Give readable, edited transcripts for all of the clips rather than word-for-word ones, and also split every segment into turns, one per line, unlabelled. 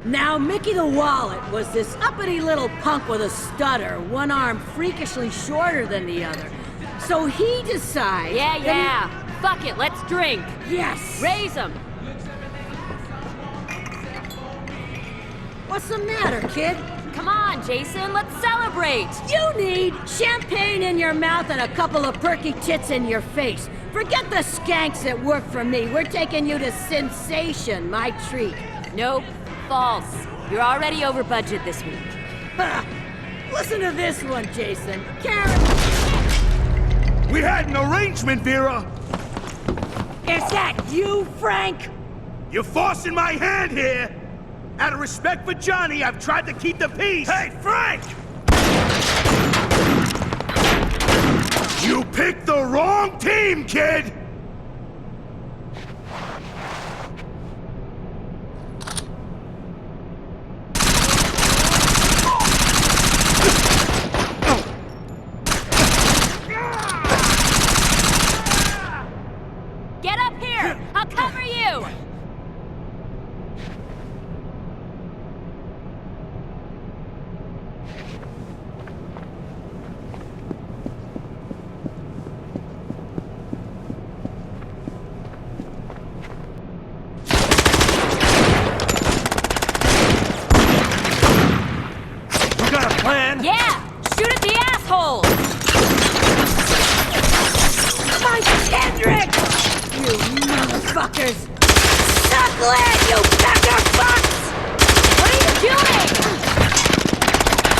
Now, Mickey the Wallet was this uppity little punk with a stutter, one arm freakishly shorter than the other. So he decides...
Yeah. Fuck it, let's drink.
Yes!
Raise 'em.
What's the matter, kid?
Come on, Jason, let's celebrate.
You need champagne in your mouth and a couple of perky tits in your face. Forget the skanks that work for me. We're taking you to Sensation, my treat.
Nope, false. You're already over budget this week.
Ha! Listen to this one, Jason. Karen...
We had an arrangement, Vera!
Is that you, Frank?
You're forcing my hand here! Out of respect for Johnny, I've tried to keep the peace! Hey, Frank! You picked the wrong team, kid!
Get up here! I'll cover you! Yeah! Shoot at the asshole!
My Kendrick! You motherfuckers! Suckle it, you pecker fucks!
What are you doing?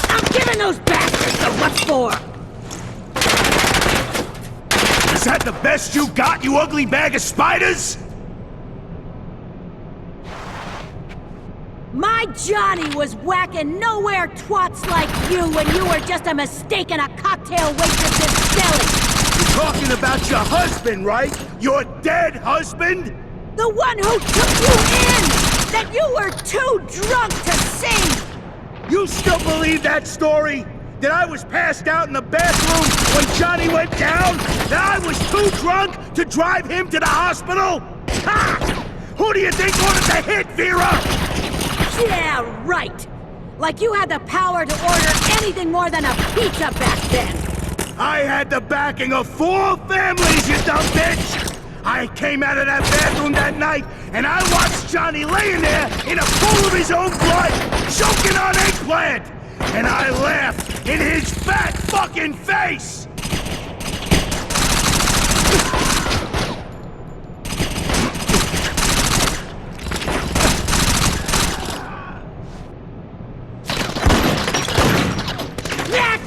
I'm giving those bastards the what for!
Is that the best you got, you ugly bag of spiders?
My Johnny was whacking nowhere twats like you when you were just a mistake in a cocktail waitress's belly!
You're talking about your husband, right? Your dead husband?
The one who took you in! That you were too drunk to see!
You still believe that story? That I was passed out in the bathroom when Johnny went down? That I was too drunk to drive him to the hospital? Ha! Who do you think ordered the hit, Vera?
Yeah, right! Like you had the power to order anything more than a pizza back then!
I had the backing of 4 families, you dumb bitch! I came out of that bathroom that night, and I watched Johnny laying there in a pool of his own blood, choking on eggplant! And I laughed in his fat fucking face!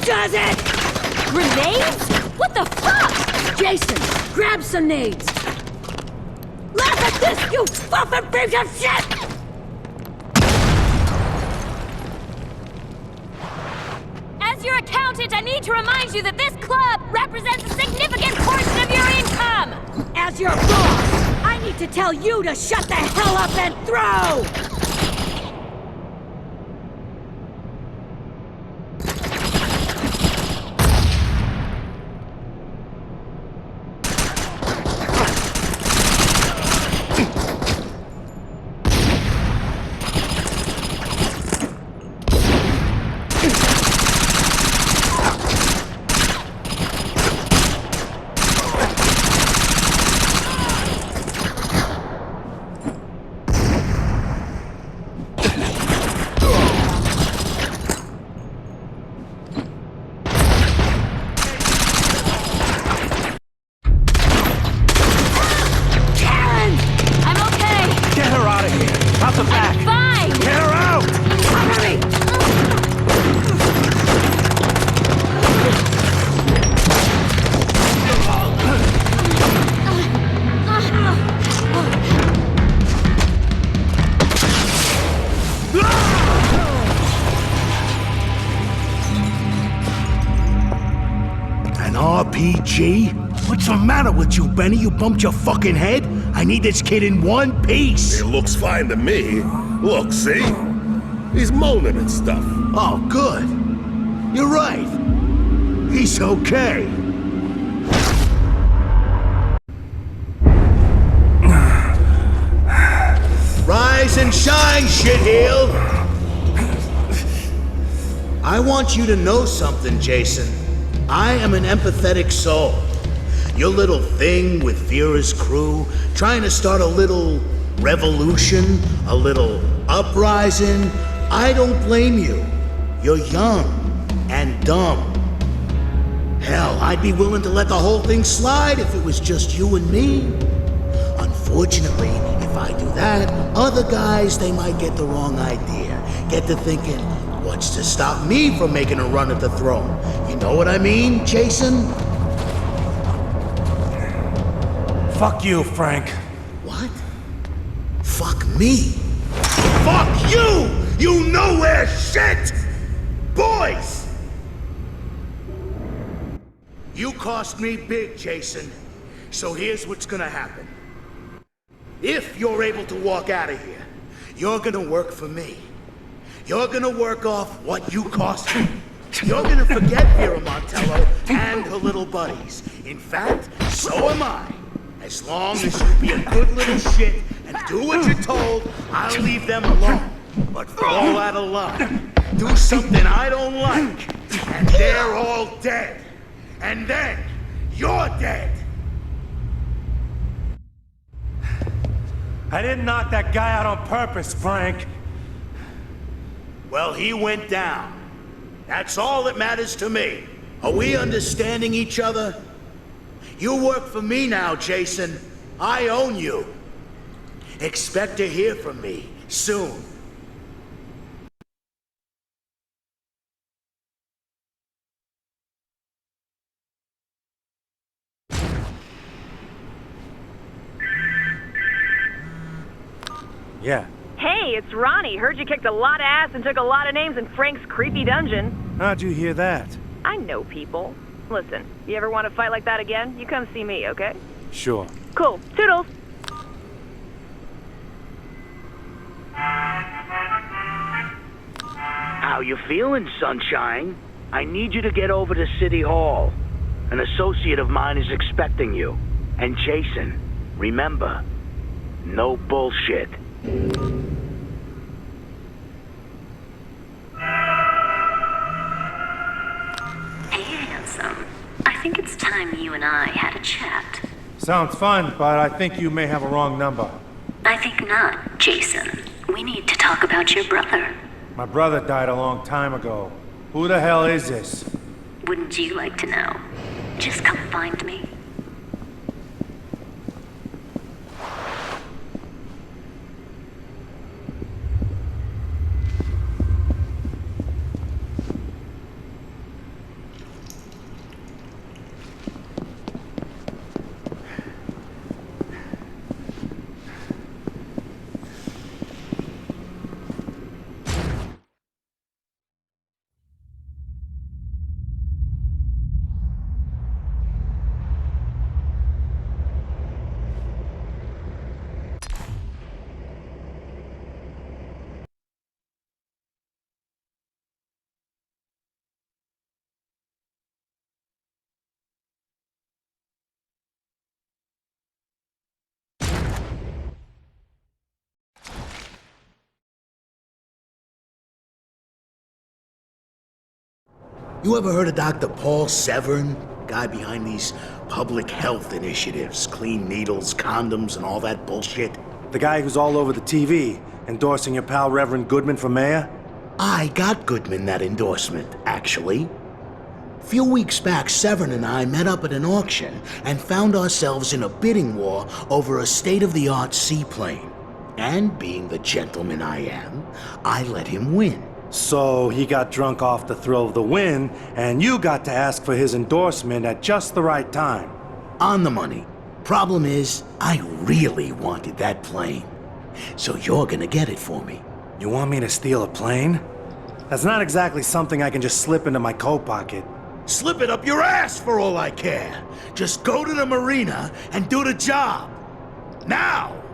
Does it?
Grenades? What the fuck?
Jason, grab some nades. Laugh at this, you fucking piece of shit!
As your accountant, I need to remind you that this club represents a significant portion of your income!
As your boss, I need to tell you to shut the hell up and throw!
RPG? What's the matter with you, Benny? You bumped your fucking head? I need this kid in one piece!
It looks fine to me. Look, see? He's moaning and stuff.
Oh, good. You're right. He's okay. Right rise and shine, shitheel! I want you to know something, Jason. I am an empathetic soul. Your little thing with Vera's crew, trying to start a little revolution, a little uprising, I don't blame you. You're young and dumb. Hell, I'd be willing to let the whole thing slide if it was just you and me. Unfortunately, if I do that, other guys, they might get the wrong idea. Get to thinking, what's to stop me from making a run at the throne? You know what I mean, Jason?
Fuck you, Frank.
What? Fuck me? Fuck you! You nowhere shit! Boys! You cost me big, Jason. So here's what's gonna happen. If you're able to walk out of here, you're gonna work for me. You're gonna work off what you cost me. You're gonna forget Vera Montello and her little buddies. In fact, so am I. As long as you be a good little shit and do what you're told, I'll leave them alone. But fall out of line. Do something I don't like, and they're all dead. And then, you're dead.
I didn't knock that guy out on purpose, Frank.
Well, he went down. That's all that matters to me. Are we understanding each other? You work for me now, Jason. I own you. Expect to hear from me soon.
Yeah.
Hey, it's Ronnie. Heard you kicked a lot of ass and took a lot of names in Frank's creepy dungeon.
How'd you hear that?
I know people. Listen, you ever want to fight like that again, you come see me, okay?
Sure.
Cool. Toodles!
How you feeling, sunshine? I need you to get over to City Hall. An associate of mine is expecting you. And Jason, remember, no bullshit.
Hey, handsome. I think it's time you and I had a chat.
Sounds fun, but I think you may have a wrong number.
I think not, Jason. We need to talk about your brother.
My brother died a long time ago. Who the hell is this?
Wouldn't you like to know? Just come find me.
You ever heard of Dr. Paul Severn? Guy behind these public health initiatives, clean needles, condoms, and all that bullshit?
The guy who's all over the TV, endorsing your pal Reverend Goodman for mayor?
I got Goodman that endorsement, actually. A few weeks back, Severn and I met up at an auction and found ourselves in a bidding war over a state-of-the-art seaplane. And being the gentleman I am, I let him win.
So he got drunk off the thrill of the win, and you got to ask for his endorsement at just the right time.
On the money. Problem is, I really wanted that plane. So you're gonna get it for me.
You want me to steal a plane? That's not exactly something I can just slip into my coat pocket.
Slip it up your ass for all I care. Just go to the marina and do the job. Now!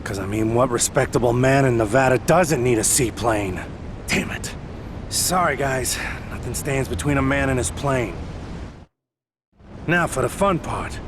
Because, I mean, what respectable man in Nevada doesn't need a seaplane? Damn it. Sorry, guys. Nothing stands between a man and his plane. Now for the fun part.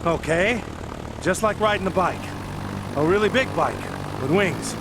Okay, just like riding a bike. A really big bike, with wings.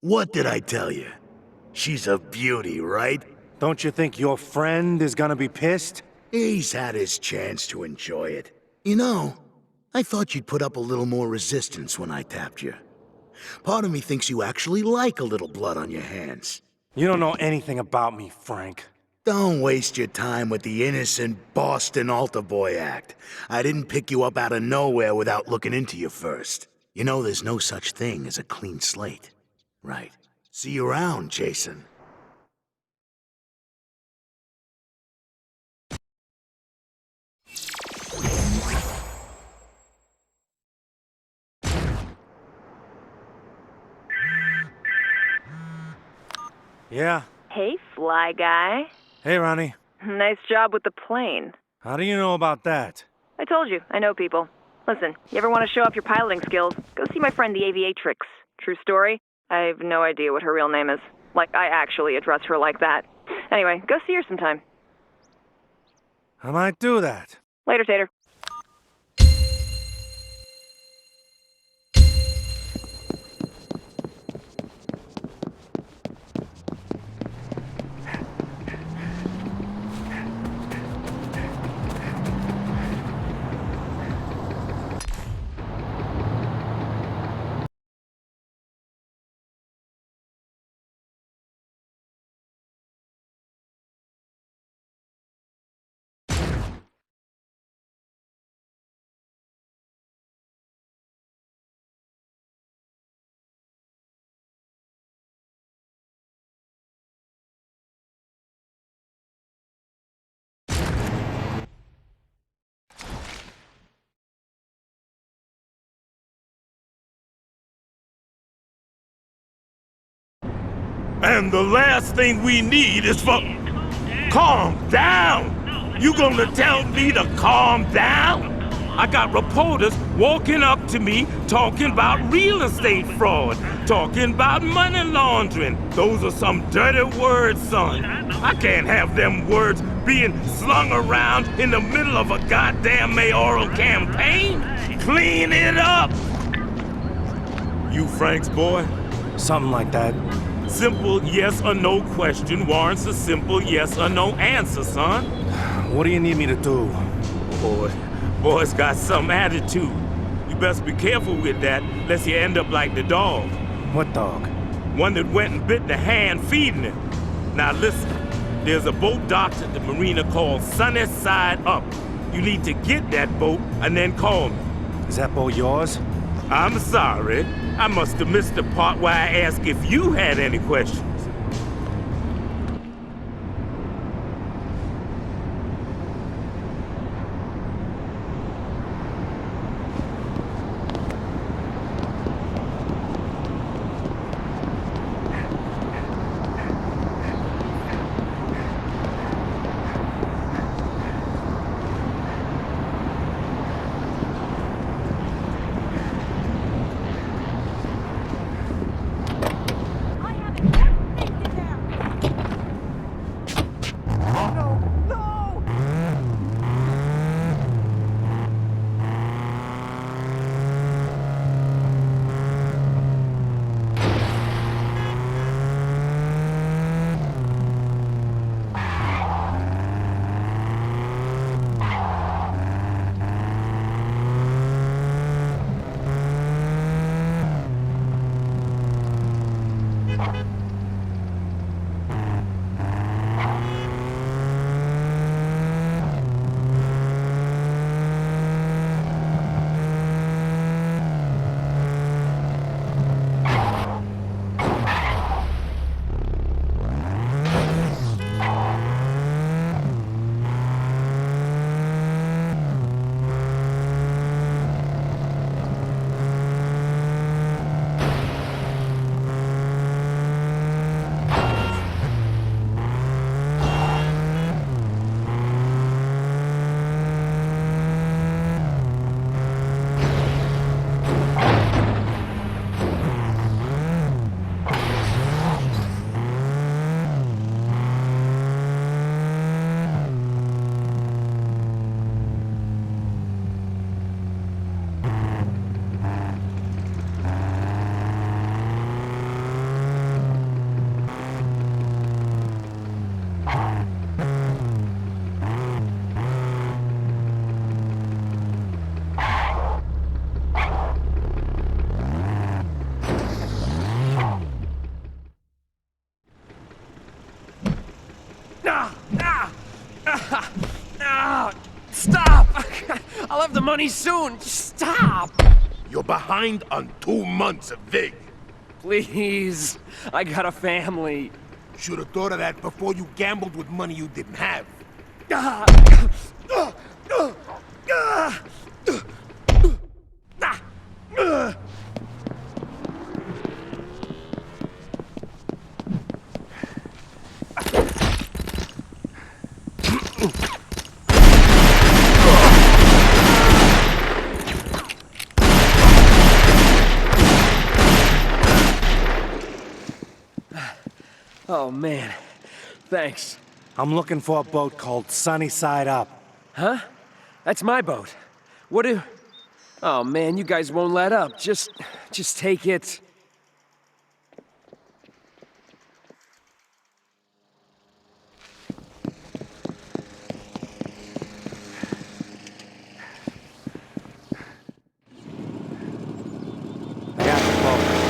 What did I tell you? She's a beauty, right?
Don't you think your friend is gonna be pissed?
He's had his chance to enjoy it. You know, I thought you'd put up a little more resistance when I tapped you. Part of me thinks you actually like a little blood on your hands.
You don't know anything about me, Frank.
Don't waste your time with the innocent Boston altar boy act. I didn't pick you up out of nowhere without looking into you first. You know there's no such thing as a clean slate. Right. See you around, Jason.
Yeah?
Hey, fly guy.
Hey, Ronnie.
Nice job with the plane.
How do you know about that?
I told you, I know people. Listen, you ever want to show off your piloting skills, go see my friend the Aviatrix. True story? I have no idea what her real name is. Like, I actually address her like that. Anyway, go see her sometime.
I might do that.
Later, Tater.
And the last thing we need is for... Calm down! You gonna tell me to calm down?
I got reporters walking up to me talking about real estate fraud, talking about money laundering. Those are some dirty words, son. I can't have them words being slung around in the middle of a goddamn mayoral campaign. Clean it up! You Frank's boy?
Something like that.
Simple yes or no question warrants a simple yes or no answer, son.
What do you need me to do?
Boy's got some attitude. You best be careful with that, lest you end up like the dog.
What dog?
One that went and bit the hand feeding him. Now listen, there's a boat docked at the marina called Sunny Side Up. You need to get that boat and then call me.
Is that boat yours?
I'm sorry. I must have missed the part where I asked if you had any questions.
Stop! I'll have the money soon. Just stop!
You're behind on 2 months of VIG.
Please. I got a family.
Should have thought of that before you gambled with money you didn't have.
Oh, man. Thanks.
I'm looking for a boat called Sunny Side Up.
Huh? That's my boat. What do... Oh, man, you guys won't let up. Just take it.
I got the boat.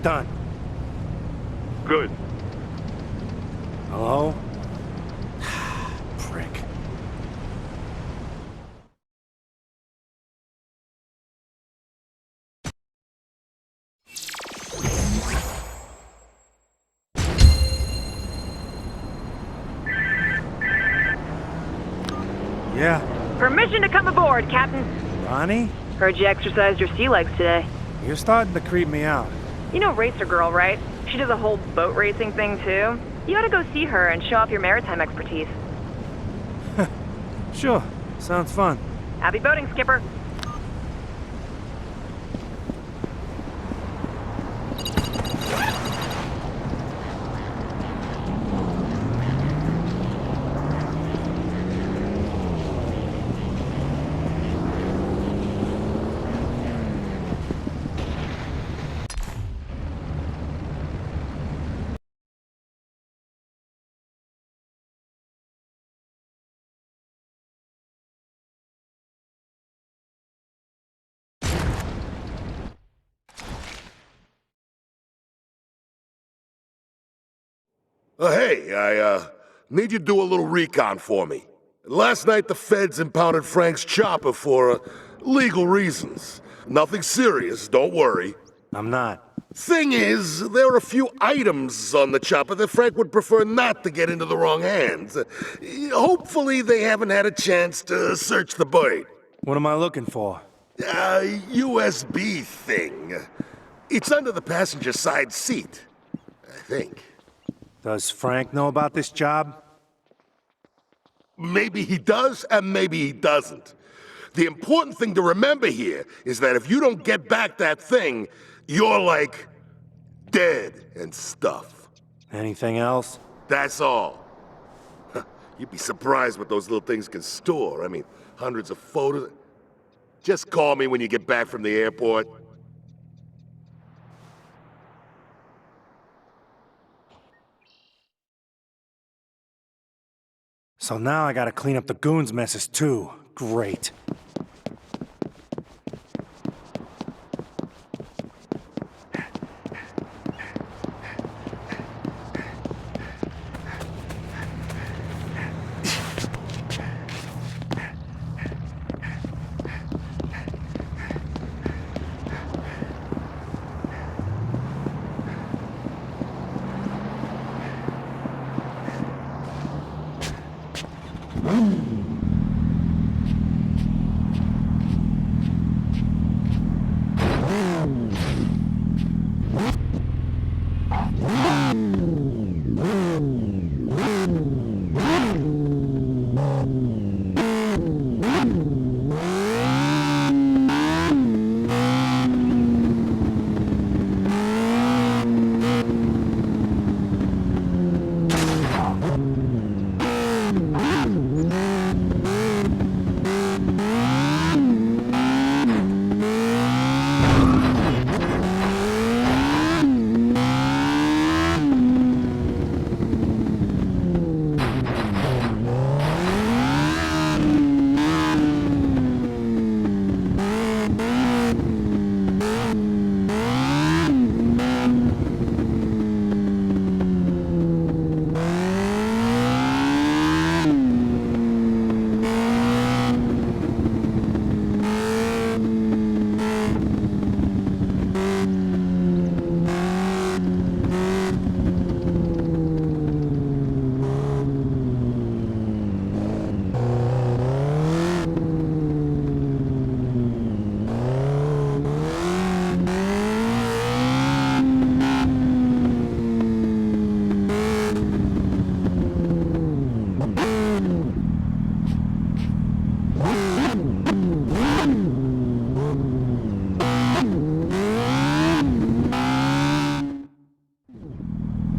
done.
Good.
Hello? Prick. Yeah,
Permission to come aboard, Captain.
Ronnie?
Heard you exercised your sea legs today.
You're starting to creep me out.
You know Racer Girl, right? She does a whole boat racing thing, too. You ought to go see her and show off your maritime expertise.
Sure, sounds fun.
Happy boating, Skipper.
Hey, I need you to do a little recon for me. Last night the feds impounded Frank's chopper for legal reasons. Nothing serious, don't worry.
I'm not.
Thing is, there are a few items on the chopper that Frank would prefer not to get into the wrong hands. Hopefully they haven't had a chance to search the bird.
What am I looking for?
USB thing. It's under the passenger side seat, I think.
Does Frank know about this job?
Maybe he does, and maybe he doesn't. The important thing to remember here is that if you don't get back that thing, you're like dead and stuff.
Anything else?
That's all. You'd be surprised what those little things can store. I mean, hundreds of photos. Just call me when you get back from the airport.
So now I gotta clean up the goons' messes too. Great.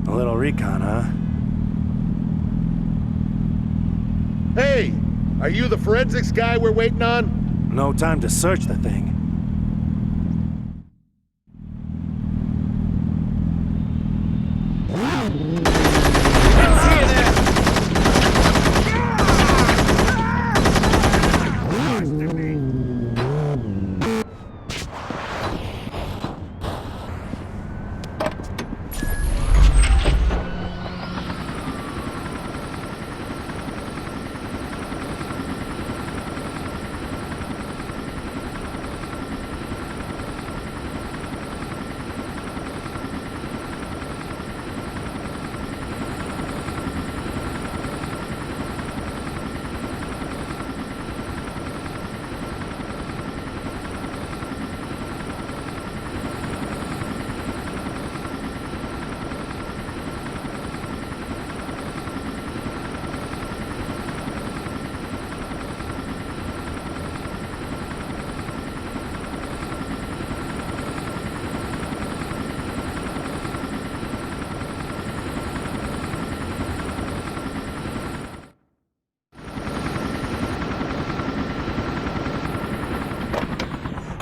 A little recon, huh?
Hey, are you the forensics guy we're waiting on?
No time to search the thing.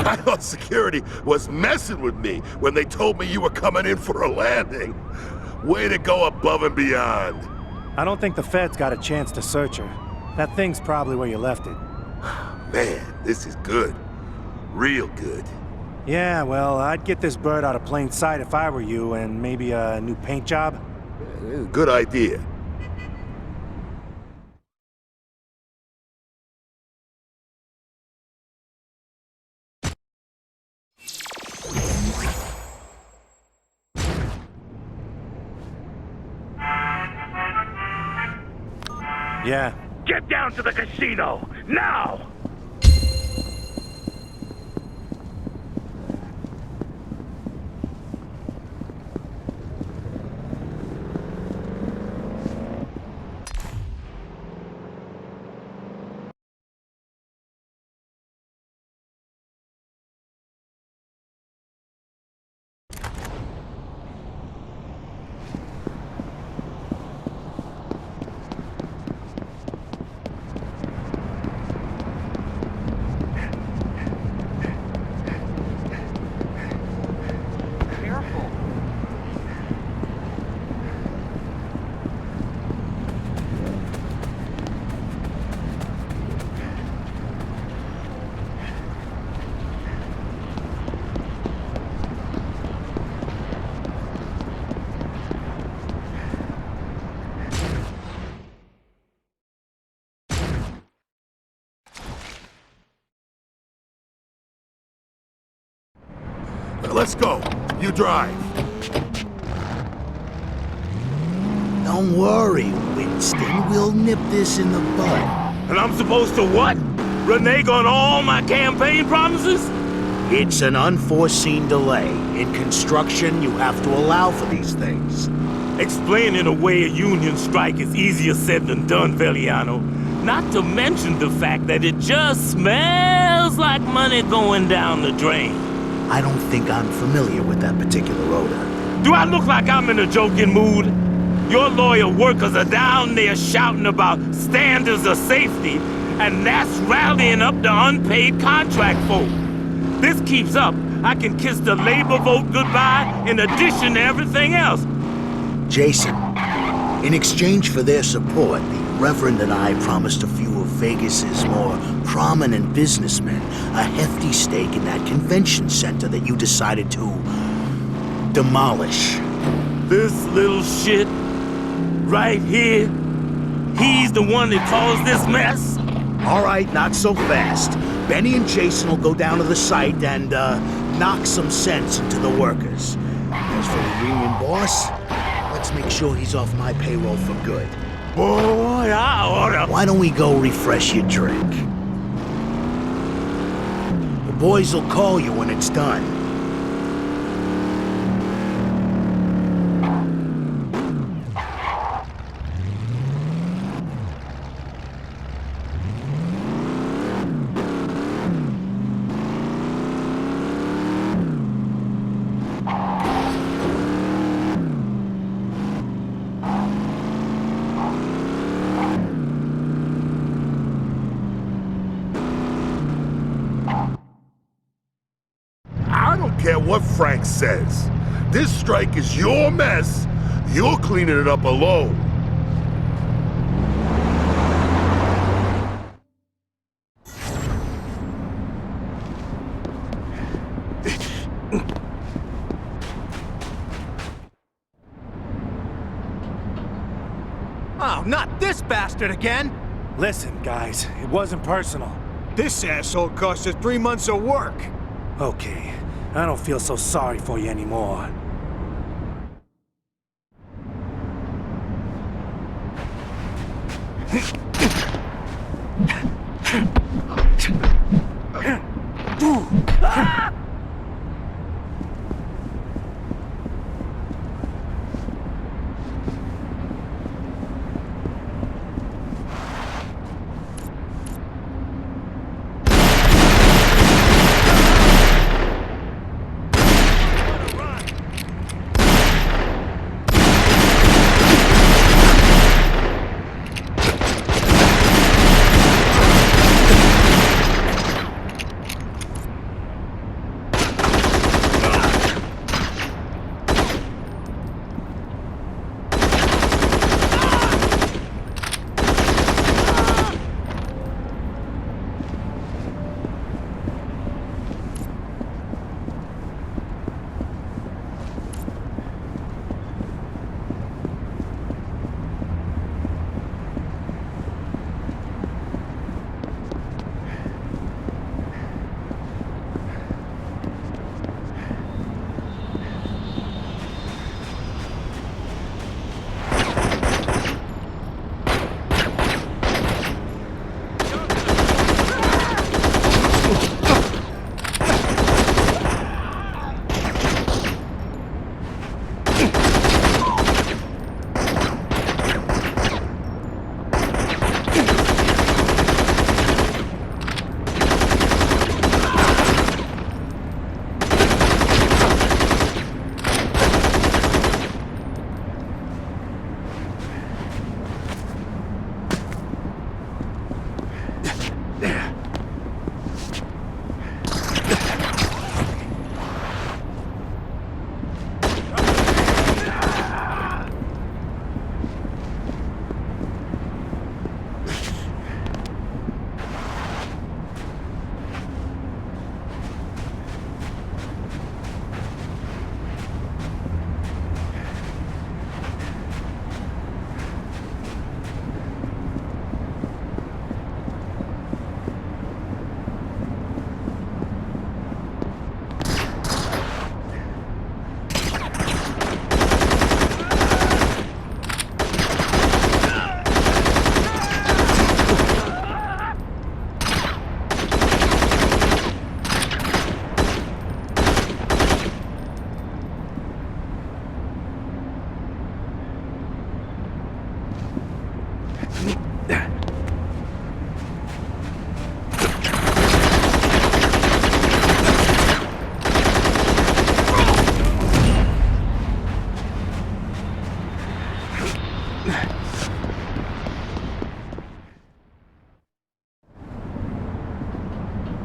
I thought security was messing with me when they told me you were coming in for a landing. Way to go above and beyond.
I don't think the feds got a chance to search her. That thing's probably where you left it.
Man, this is good. Real good.
Yeah, well, I'd get this bird out of plain sight if I were you, and maybe a new paint job?
Good idea.
Yeah.
Get down to the casino, now!
Let's go. You drive.
Don't worry, Winston. We'll nip this in the bud.
And I'm supposed to what? Renege on all my campaign promises?
It's an unforeseen delay. In construction, you have to allow for these things.
Explaining away a union strike is easier said than done, Veliano. Not to mention the fact that it just smells like money going down the drain.
I don't think I'm familiar with that particular odor.
Do I look like I'm in a joking mood? Your lawyer workers are down there shouting about standards of safety, and that's rallying up the unpaid contract folk. This keeps up, I can kiss the labor vote goodbye in addition to everything else.
Jason, in exchange for their support, the Reverend and I promised a few of Vegas's more prominent businessmen a hefty stake in that convention center that you decided to demolish.
This little shit right here, he's the one that caused this mess?
All right, not so fast. Benny and Jason will go down to the site and knock some sense into the workers. As for the union boss, let's make sure he's off my payroll for good.
Boy, I oughta...
Why don't we go refresh your drink? The boys will call you when it's done.
Care what Frank says. This strike is your mess. You're cleaning it up alone.
Oh, not this bastard again!
Listen, guys, it wasn't personal.
This asshole cost us 3 months of work!
Okay, I don't feel so sorry for you anymore.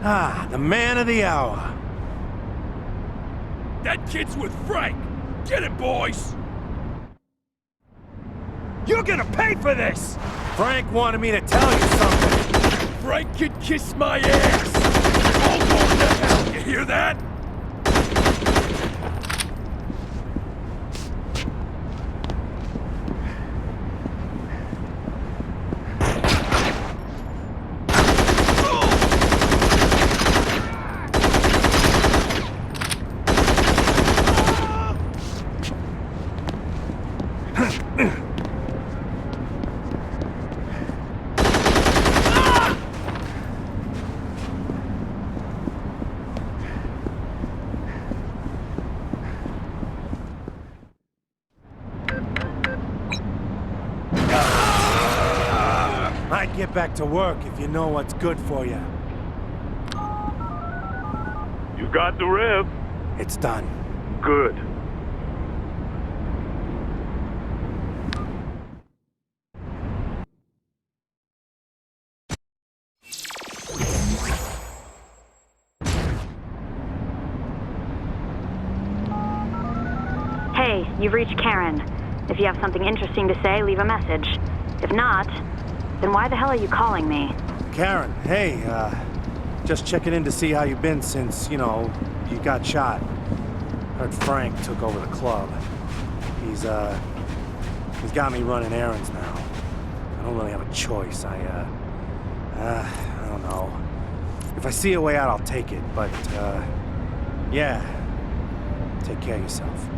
Ah, the man of the hour.
That kid's with Frank. Get it, boys.
You're gonna pay for this!
Frank wanted me to tell you something.
Frank could kiss my ass. All going to hell. You hear that?
I'd get back to work if you know what's good for you.
You got the rev.
It's done.
Good.
Hey, you've reached Karen. If you have something interesting to say, leave a message. If not, then why the hell are you calling me?
Karen, hey, just checking in to see how you've been since, you got shot. Heard Frank took over the club. He's got me running errands now. I don't really have a choice. I don't know. If I see a way out, I'll take it, but, yeah. Take care of yourself.